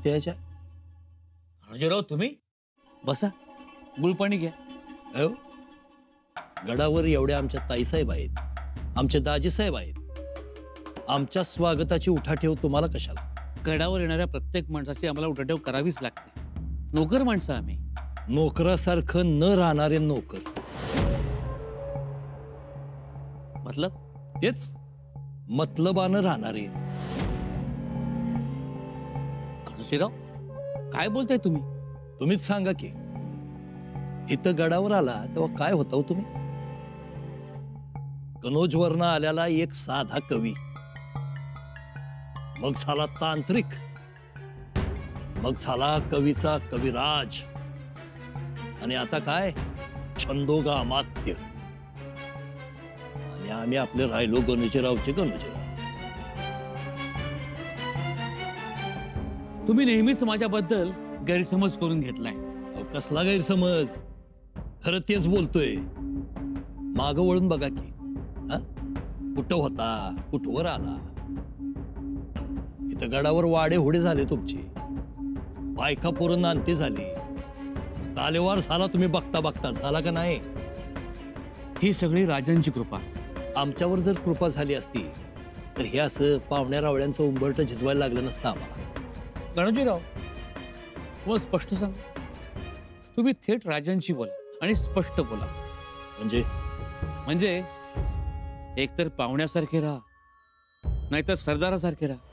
त्याच्या गणोजीराव तुम्ही बसा, गुळपाणी घ्या. अहो, गडावर एवढ्या आमच्या ताईसाहेब आहेत, आमचे दाजीसाहेब आहेत. आमच्या स्वागताची उठाठेव तुम्हाला कशाला? गडावर येणाऱ्या प्रत्येक माणसाची आम्हाला उठाठेव करावीच लागते. नोकर माणसं आम्ही. नोकरासारखं न राहणारे नोकर. मतलब तेच मतलबानं राहणारे. गणोजीराव काय बोलताय तुम्ही? तुम्हीच सांगा की, इथं गडावर आला तेव्हा काय होता हो तुम्ही? कनोजवरनं आलेला एक साधा कवी, मग झाला तांत्रिक, मग झाला कवीचा कविराज, आणि आता काय छंदोगामात्य. आणि आम्ही आपले राहिलो गणोजीरावचे गणोजीराव. तुम्ही नेहमीच माझ्याबद्दल गैरसमज करून घेतलाय. अहो, कसला गैरसमज? खरं तेच बोलतोय. माग वळून बघा की, हा? कुठं होता, कुठवर आला. इथं गडावर वाडे होडे झाले तुमचे, बायका पोरं नांती झाली, तालेवार झाला तुम्ही बघता बघता. झाला का नाही? ही सगळी राजांची कृपा. आमच्यावर जर कृपा झाली असती तर हे असं पाहुण्या रावळ्यांचं उंबरट झिजवायला लागलं नसतं आम्हाला. गणोजीराव तुम्हाला स्पष्ट सांग, तुम्ही थेट राजांशी बोला आणि स्पष्ट बोला. म्हणजे एकतर पाहुण्यासारखे राहा, नाहीतर सरदारासारखे राहा.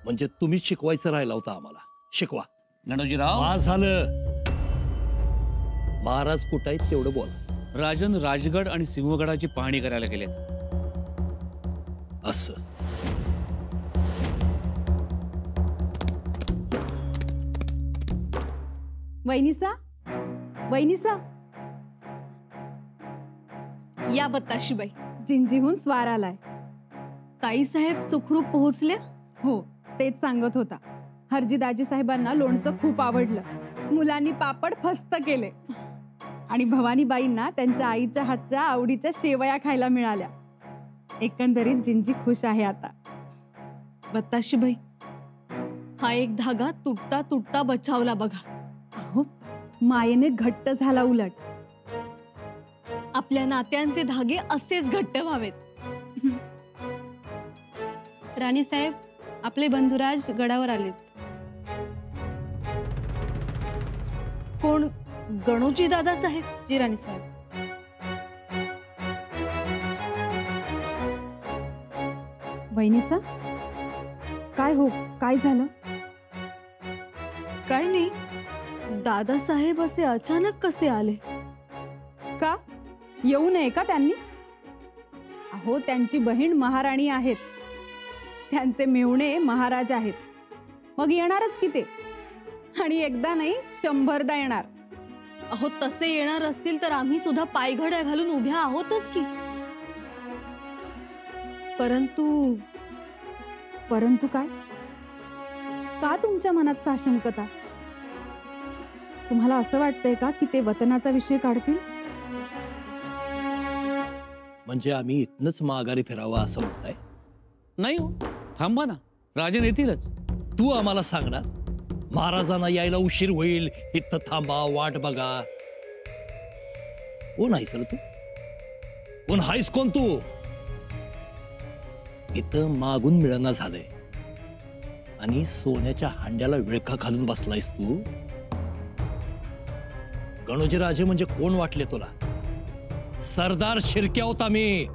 म्हणजे तुम्हीच शिकवायचं राहिला होता आम्हाला. शिकवा. गणोजीराव आज झालं. महाराज कुठं आहेत तेवढं बोला. राजन राजगड आणि सिंहगडाची पाहणी करायला गेलेत. असं वैनिसा, वैनिसा, या बताशीबाई. जिंजीहून स्वार आलाय. ताई साहेब सुखरूप पोहोचले? हो, तेच सांगत होता. हरजीदाजी साहेबांना लोणचं खूप आवडलं. मुलांनी पापड फस्त केले आणि भवानीबाईंना त्यांच्या आईच्या हातच्या आवडीच्या शेवया खायला मिळाल्या. एकंदरीत जिंजी खुश आहे आता. बताशीबाई, हा एक धागा तुटता तुटता बचावला बघा. अहो, मायेने घट्ट झाला उलट. आपल्या नात्यांचे धागे असेच घट्ट व्हावेत. राणी साहेब, आपले बंधुराज गडावर आलेत. कोण? गणोजी दादा साहेब? जी राणी साहेब. वैनिसा, काय हो, काय झालं? काय नाही, दादासाहेब असे अचानक कसे आले? का येऊ नये का त्यांनी? अहो, त्यांची बहीण महाराणी आहेत, त्यांचे मेहुणे महाराज आहेत. मग येणारच की ते. आणि एकदा नाही 100दा येणार. अहो, तसे येणार असतील तर आम्ही सुद्धा पायघड्या घालून उभ्या आहोतच की. परंतु काय? का तुमच्या मनात साशंकता? तुम्हाला असं वाटतंय का की ते वतनाचा विषय काढतील? म्हणजे आम्ही इथनच माघारी फिरावं असं म्हणताय? नाही हो, थांबा ना, राजन येतीलच. तू आम्हाला सांगणार महाराजांना यायला उशीर होईल, इथं थांबा, वाट बघा? कोण आहेस रे तू? कोण हायस कोण तू? इथं मागून मिळना झालंय आणि सोन्याच्या हांड्याला विळखा घालून बसलायस तू. गणोजी राजे म्हणजे कोण वाटले तुला? सरदार शिर्के आहोत आम्ही.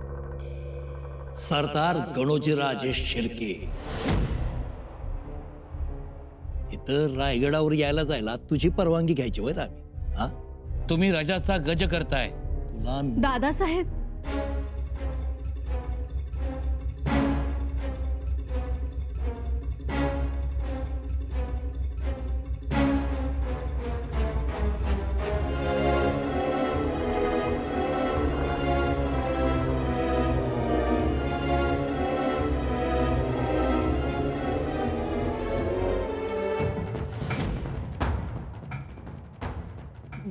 सरदार गणोजी राजे शिर्के. इथं रायगडावर यायला जायला तुझी परवानगी घ्यायची वय आम्ही? हा, तुम्ही राजाचा गज करताय. तुला दादासाहेब,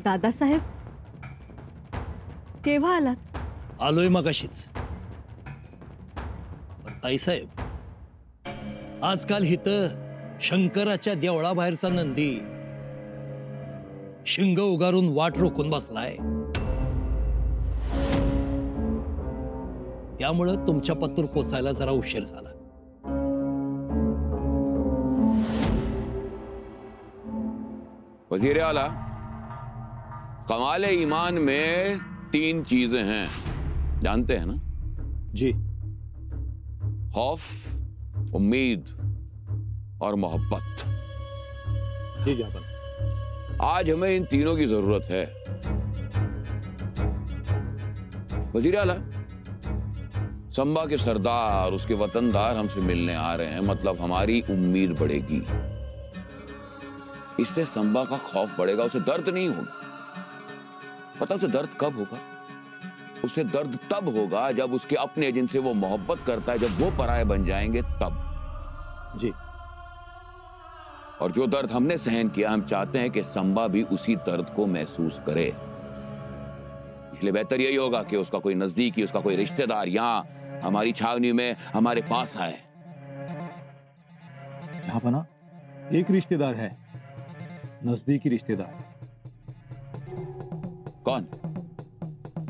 दादासाहेब केव्हा आलात? आलोय मगाशीच. ताईसाहेब, आजकाल हिथं शंकराच्या देवळाबाहेरचा नंदी शिंग उगारून वाट रोखून बसलाय. त्यामुळं तुमच्या पत्तूर पोचायला जरा उशीर झाला. वजीर आला, कमाल ईमान में 3 चीजें हैं, जानते हैं ना? जी. खौफ, उम्मीद और मोहब्बत. जी जापन. आज हमें इन तीनों की जरूरत है. वजीर आला, संबा के सरदार, उसके वतनदार हमसे मिलने आ रहे हैं, मतलब हमारी उम्मीद बढ़ेगी. इससे संबा का खौफ बढ़ेगा, उसे दर्द नहीं होगा. पता उसे दर्द कब होगा? उसे दर्द तब होगा जब उसके अपने जिनसे वो मोहब्बत करता है, जब वो पराये बन जाएंगे तब. जी. और जो दर्द हमने सहन किया, हम चाहते हैं कि संबा भी उसी दर्द को महसूस करे. इसलिए बेहतर यही होगा कि उसका कोई नजदीकी, उसका कोई रिश्तेदार यहाँ हमारी छावनी में हमारे पास आए. जहांपना, एक रिश्तेदार है, नजदीकी रिश्तेदार. कौन?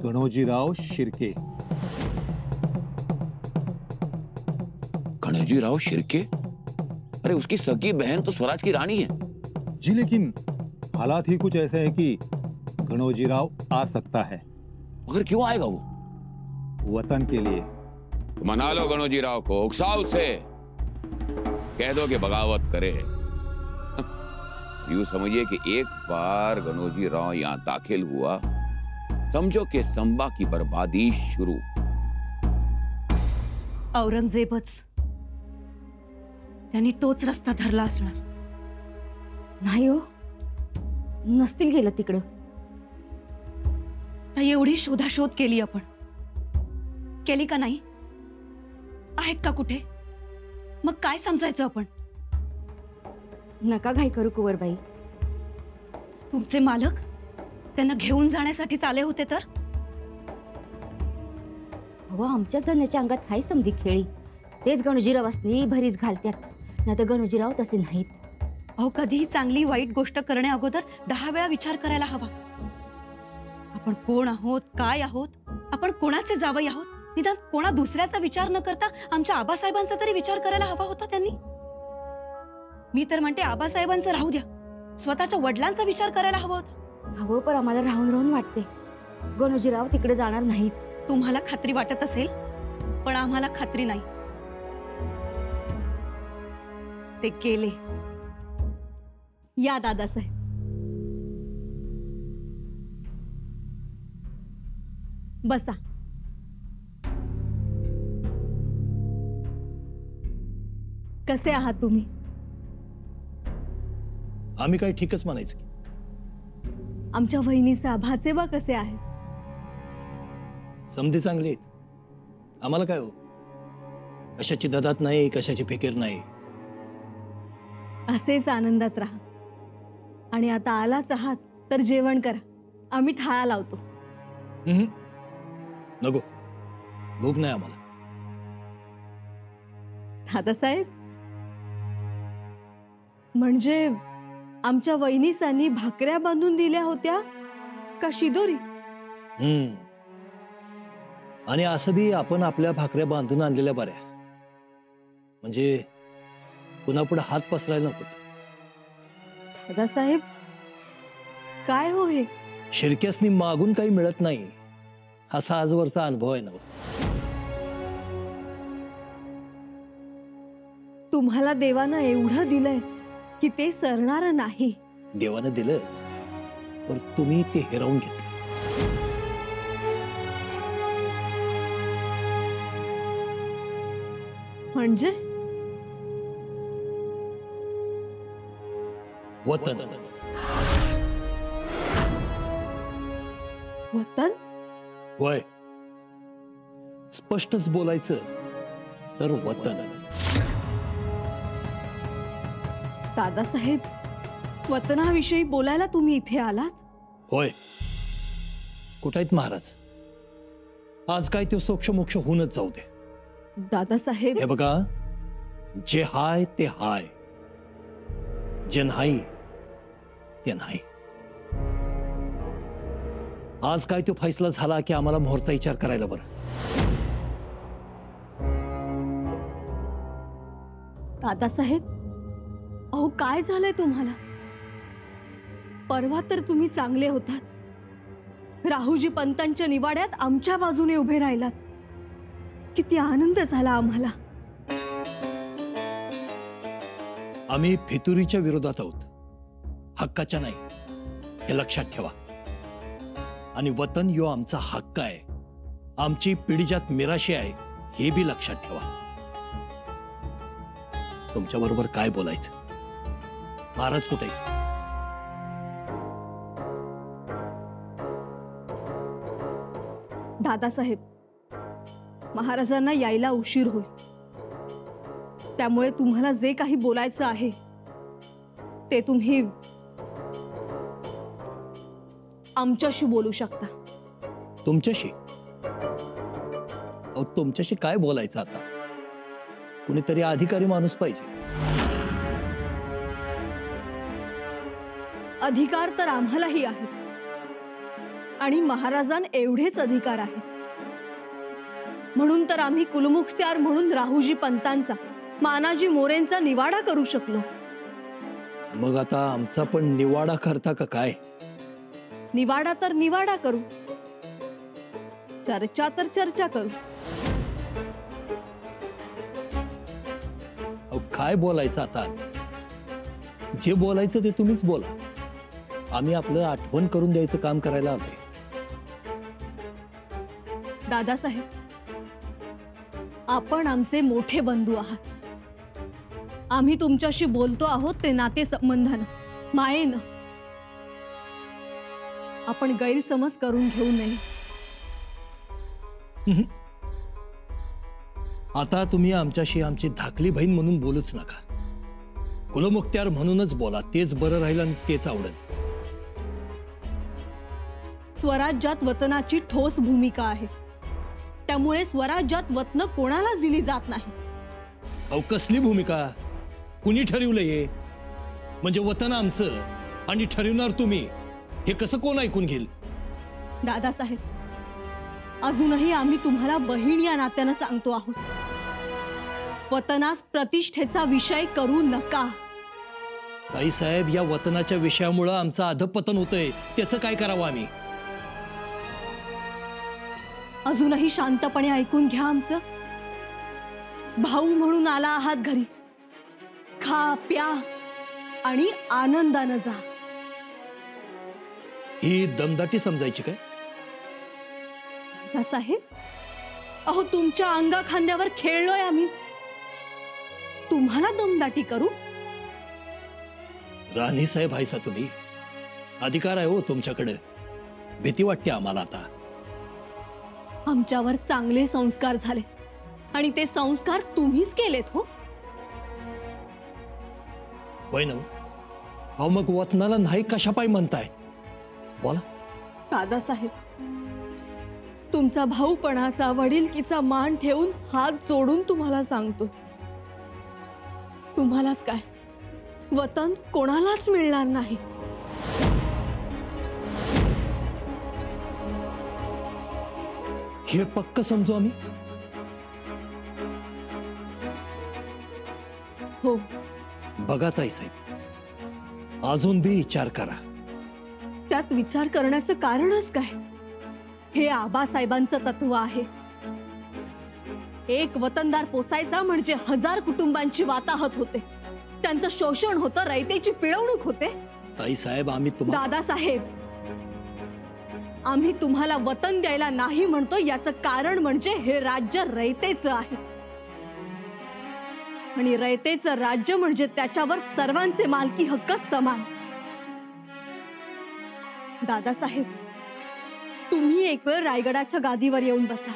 गणोजीराव शिर्के. गणोजीराव शिर्के? अरे उसकी सगी बहन तो स्वराज की रानी है. जी, लेकिन हालात ही कुछ ऐसे हैं कि गणोजीराव आ सकता है. मगर क्यों आएगा वो? वतन के लिए. मना लो गणोजीराव को, उकसाओ उसे, कह दो कि बगावत करे. यूं समझिए कि एक बार गणोजीराव यहां दाखिल हुआ, समझो कि संबा की बर्बादी शुरू. औरंगजेबच, त्यांनी तोच रस्ता धरला असणार. नाही हो, नसतील गेलं तिकडं. तर एवढी शोधाशोध केली आपण, केली का नाही? आहेत का कुठे? मग काय समजायचं आपण? नका घाई करू कुंवरबाई. तुमचे मालक त्यांना घेऊन जाण्यासाठी आले होते तर? हो, आमच्या जाण्याच्या अंगात हाय समधी खेळी. तेच गणोजीरावासनी भरीस घालत्यात, नाही तर गणोजीराव तसे नाहीत. अहो, कधीही चांगली वाईट गोष्ट करण्या अगोदर 10 वेळा विचार करायला हवा. आपण कोण आहोत, काय आहोत, आपण कोणाचे जावई आहोत, निदान कोणा दुसऱ्याचा विचार न करता आमच्या आबासाहेबांचा तरी विचार करायला हवा होता त्यांनी. मी तर म्हणते आबासाहेबांचं राहू द्या, स्वतःच्या वडिलांचा विचार करायला हवा होता. हवं, पण आम्हाला राहून राहून वाटते गणोजीराव तिकडे जाणार नाहीत. तुम्हाला खात्री वाटत असेल, पण आम्हाला खात्री नाही. ते गेले. या दादासाहेब. बसा. कसे आहात तुम्ही? आम्ही काय ठीकच म्हणायचं की. आमच्या वहिनीचा भाचेबा कसे आहेत? समधी चांगली आहेत. आम्हाला काय हो, कशाची ददात नाही, कशाची फिकीर नाही. असेच आनंदात राहा. आणि आता आलाच आहात तर जेवण करा, आम्ही थाळा लावतो. नको, भूक नाही आम्हाला. दादासाहेब, म्हणजे आमच्या वहिनीसांनी भाकऱ्या बांधून दिल्या होत्या का शिदोरी? आणि असं बी आपण आपल्या भाकऱ्या बांधून आणलेल्या बऱ्या, म्हणजे कुणापुढे हात पसरायला नको. दादासाहेब, काय हो हे? शिर्क्यासनी मागून काही मिळत नाही, असा आजवरचा अनुभव आहे ना. तुम्हाला देवानं एवढं दिलंय की ते सरणार नाही. देवानं दिलंच, पण तुम्ही ते हिरावून घेतलं. म्हणजे वतन. वतन? वय स्पष्टच बोलायचं तर वतन. दादासाहेब, वतनाविषयी बोलायला तुम्ही इथे आलात? होय. कुठे आहेत महाराज? आज काय तो सोक्ष मोक्ष होऊनच जाऊ दे. दादासाहेब, हे बघा, जे हाय ते हाय, जे नाही ते नाही. आज काय तो फैसला झाला की आम्हाला मोहरचा विचार करायला बरं. दादासाहेब, अहो काय झालंय तुम्हाला? परवा तर तुम्ही चांगले होतात. राहुजी पंतांच्या निवाड्यात आमच्या बाजूने उभे राहिलात. किती आनंद झाला आम्हाला. आम्ही फितुरीच्या विरोधात आहोत, हक्काच्या नाही, हे लक्षात ठेवा. आणि वतन यो आमचा हक्क आहे, आमची पिढीजात मिराशी आहे, हे बी लक्षात ठेवा. तुमच्या बरोबर काय बोलायचं? महाराज कुठे? दादासाहेब, महाराजांना यायला उशीर होईल. त्यामुळे तुम्हाला जे काही बोलायचं आहे ते तुम्ही आमच्याशी बोलू शकता. तुमच्याशी? अहो तुमच्याशी काय बोलायचं आता? कुणीतरी अधिकारी माणूस पाहिजे. अधिकार तर आम्हालाही आहेत आणि महाराजां एवढेच अधिकार आहेत. म्हणून तर आम्ही कुलमुख्त्यार म्हणून राहुजी पंतांचा, मानाजी मोरेंचा निवाडा करू शकलो. मग आता आमचा पण निवाडा करता का काय? निवाडा तर निवाडा करू, चर्चा तर चर्चा करू. अहो काय बोलायचं आता? जे बोलायचं ते तुम्हीच बोला. आम्ही आपलं आठवण करून द्यायचं काम करायला आलोय. दादासाहेब, आपण आमचे मोठे बंधू आहात. आम्ही तुमच्याशी बोलतो आहोत ते नाते संबंधानं, मायेनं. आपण गैरसमज करून घेऊ नये. आता तुम्ही आमच्याशी आमची धाकली बहीण म्हणून बोलूच नका. कुलमुख्त्यार म्हणूनच बोला, तेच बरं राहील आणि तेच आवडेल. स्वराज्यात वतनाची ठोस भूमिका आहे. त्यामुळे स्वराज्यात वतन कोणालाच दिली जात नाही. अहो कसली भूमिका? कुणी ठरवलं हे? म्हणजे वतन आमचं आणि ठरवणार तुम्ही, हे कसं कोण ऐकून घेईल? दादासाहेब, अजूनही आम्ही तुम्हाला बहीण या नात्यानं सांगतो आहोत. वतनास प्रतिष्ठेचा विषय करू नका. ताईसाहेब, या वतनाच्या विषयामुळे आमचं अधपतन होतंय, त्याचं काय करावं आम्ही? अजूनही शांतपणे ऐकून घ्या आमचं. भाऊ म्हणून आला आहात घरी, खा प्या आणि आनंदानं जा. ही दमदाटी समजायची काय? साहेब, अहो तुमच्या अंगा खांद्यावर खेळलोय आम्ही, तुम्हाला दमदाटी करू? राणी साहेब आहेसा तुम्ही, अधिकार आहे हो तुमच्याकडे. भीती वाटते आम्हाला आता. आमच्यावर चांगले संस्कार झाले आणि ते संस्कार तुम्हीच केलेत हो. होय ना? अहो मग वतनाला नाही कशापाय म्हणताय? बोला. दादासाहेब, तुमचा भाऊपणाचा, वडिलकीचा मान ठेवून हात जोडून तुम्हाला सांगतो, तुम्हालाच काय, वतन कोणालाच मिळणार नाही. हे पक्क समजू आम्ही. हो. बघा ताईसाहेब, अजून बी विचार करा. त्यात विचार करण्याचं कारणच काय? हे आबासाहेबांचं तत्व आहे. एक वतनदार पोसायचा म्हणजे 1000 कुटुंबांची वाताहत होते, त्यांचं शोषण होतं, रयतेची पिळवणूक होते. ताईसाहेब, आम्ही तुम्हाला. दादासाहेब, आम्ही तुम्हाला वतन द्यायला नाही म्हणतो, याचं कारण म्हणजे हे राज्य रयतेचं आहे आणि रयतेचं राज्य म्हणजे त्याच्यावर सर्वांचे मालकी हक्क समान. दादासाहेब, तुम्ही एक वेळ रायगडाच्या गादीवर येऊन बसा,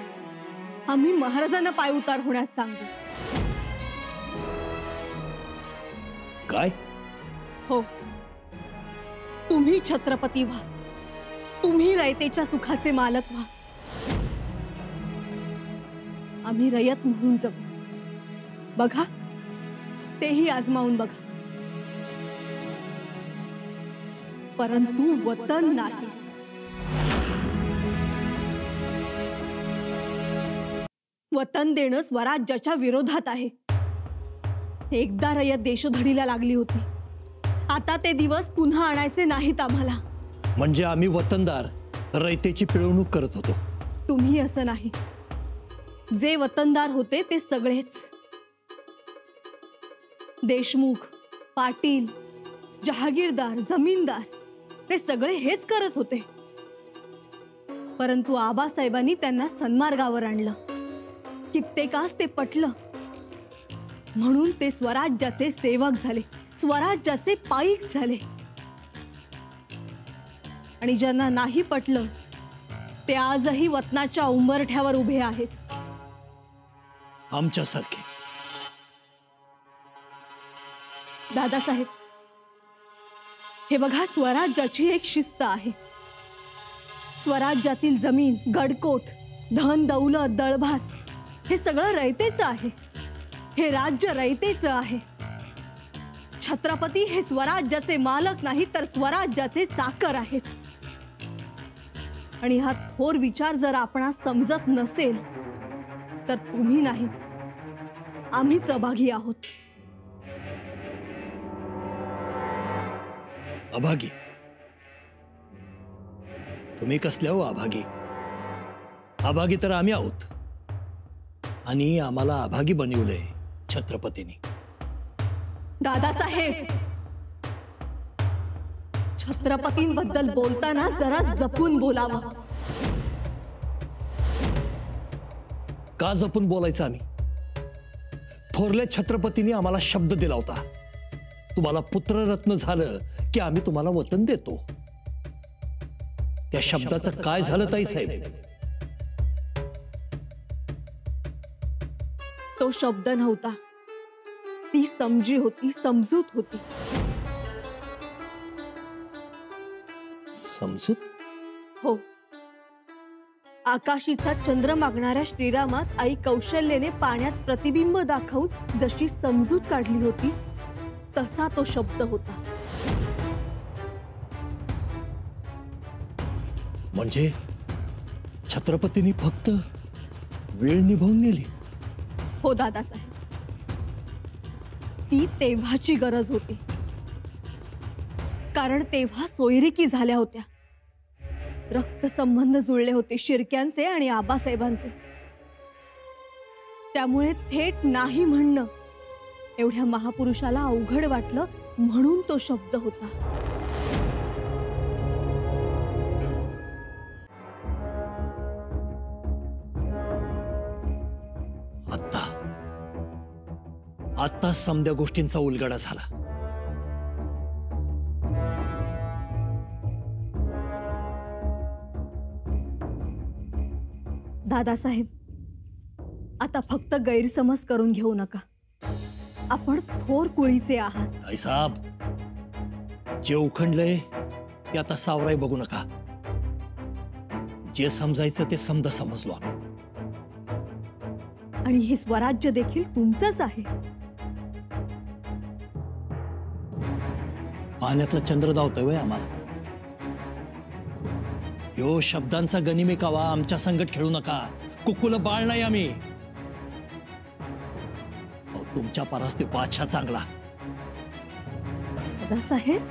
आम्ही महाराजांना पाय उतार होण्यास सांगू. काय? हो, तुम्ही छत्रपती व्हा, तुम्ही रयतेच्या सुखाचे मालक व्हा. आम्ही रयत म्हणून जगू. बघा, तेही आजमावून बघा, परंतु वतन नाही. वतन देणं स्वराज्याच्या विरोधात आहे. एकदा रयत देशोधडीला लागली होती, आता ते दिवस पुन्हा आणायचे नाहीत आम्हाला. म्हणजे आम्ही वतनदार रयतेची पिळवणूक करत होतो. तुम्ही असं नाही, जे वतनदार होते ते सगळेच. देशमुख, पाटील, जहागीरदार, जमीनदार ते सगळे हेच करत होते. परंतु आबासाहेबांनी त्यांना सन्मार्गावर आणलं. कित्येकास ते पटलं, म्हणून ते स्वराज्याचे सेवक झाले, स्वराज्याचे पाईक झाले. आणि ज्यांना नाही पटलं ते आजही वतनाच्या उंबरठ्यावर उभे आहेत. आमच्यासारखे. दादासाहेब, हे बघा, स्वराज्याची एक शिस्त आहे. स्वराज्यातील जमीन, गडकोट, धन दौलत, दळभात हे सगळं रयतेचं आहे. हे राज्य रयतेचं आहे. छत्रपती हे स्वराज्याचे मालक नाही तर स्वराज्याचे चाकर आहेत. आणि हा थोर विचार जर आपणास समजत नसेल तर तुम्ही नाही, आम्हीच अभागी आहोत. अभागी? तुम्ही कसल्या हो अभागी? अभागी तर आम्ही आहोत. आणि आम्हाला अभागी बनवलंय छत्रपतींनी. दादासाहेब, छत्रपतींबद्दल बोलताना जरा जपून बोलावं. का जपून बोलायचं आम्ही? थोरल्या छत्रपतींनी आम्हाला शब्द दिला होता, तुम्हाला पुत्ररत्न झालं की आम्ही तुम्हाला वतन देतो. त्या शब्दाचं काय झालं ताई साहेब? तो शब्द नव्हता, ती समजी होती, समजूत होती. समजूत? हो. आकाशीचा चंद्र मागणाऱ्या श्रीरामास आई कौशल्याने पाण्यात प्रतिबिंब दाखवून जशी समजूत काढली होती तसा तो शब्द होता. म्हणजे छत्रपतींनी फक्त वेळ निभावून नेली? हो दादासाहेब, ती तेव्हाची गरज होती. कारण तेव्हा सोयरिकी झाल्या होत्या, रक्तसंबंध जुळले होते शिर्क्यांचे आणि आबासाहेबांचे. त्यामुळे थेट नाही म्हणणं एवढ्या महापुरुषाला अवघड वाटलं, म्हणून तो शब्द होता. आता समद्या गोष्टींचा उलगडा झाला. दादासाहेब, आता फक्त गैरसमज करून घेऊ नका. आपण थोर कुळीचे आहात. ताई साहेब, जे उखंडलंय ते आता सावराय बघू नका. जे समजायचं ते समजलो आम्ही. आणि हे स्वराज्य देखील तुमचंच आहे. पाण्यातला चंद्र धावतोय वय आम्हाला. ह्यो शब्दांचा गनिमिकावा आमच्या संकट खेळू नका. कुकुल बाळ नाही आम्ही. तुमच्या पारास ते बादशाह चांगला. दादासाहेब,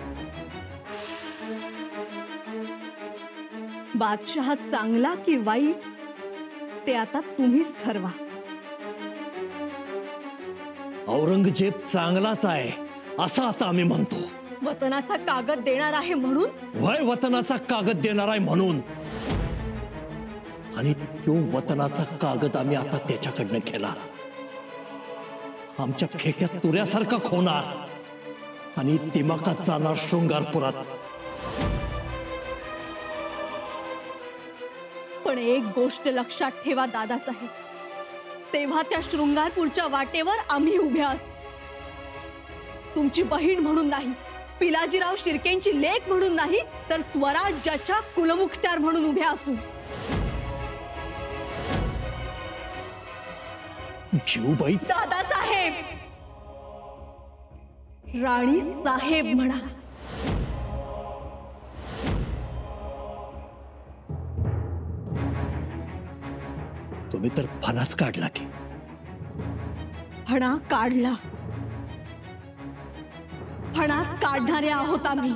बादशाह चांगला की वाईट ते आता तुम्हीच ठरवा. औरंगजेब चांगलाच आहे असं आता आम्ही म्हणतो. वतनाचा कागद देणार आहे म्हणून? वय वतनाचा कागद देणार आहे म्हणून. आणि तो वतनाचा कागद आम्ही आता त्याच्याकडनं घेणार. आमच्या फेट्यात तुऱ्यासारखा खोणार आणि दिमाखात जाणार शृंगारपुरात. पण एक गोष्ट लक्षात ठेवा दादासाहेब, तेव्हा त्या शृंगारपूरच्या वाटेवर आम्ही उभ्या असू. तुमची बहीण म्हणून नाही, पिलाजीराव शिर्केंची लेक म्हणून नाही, तर स्वराज्याच्या कुलमुखत्यार म्हणून उभ्या असू. जीवबाई. दादासाहेब, राणी साहेब म्हणा. तुम्ही तर फणाच काढला की. फणा काढला. फणाच काढणारे आहोत आम्ही.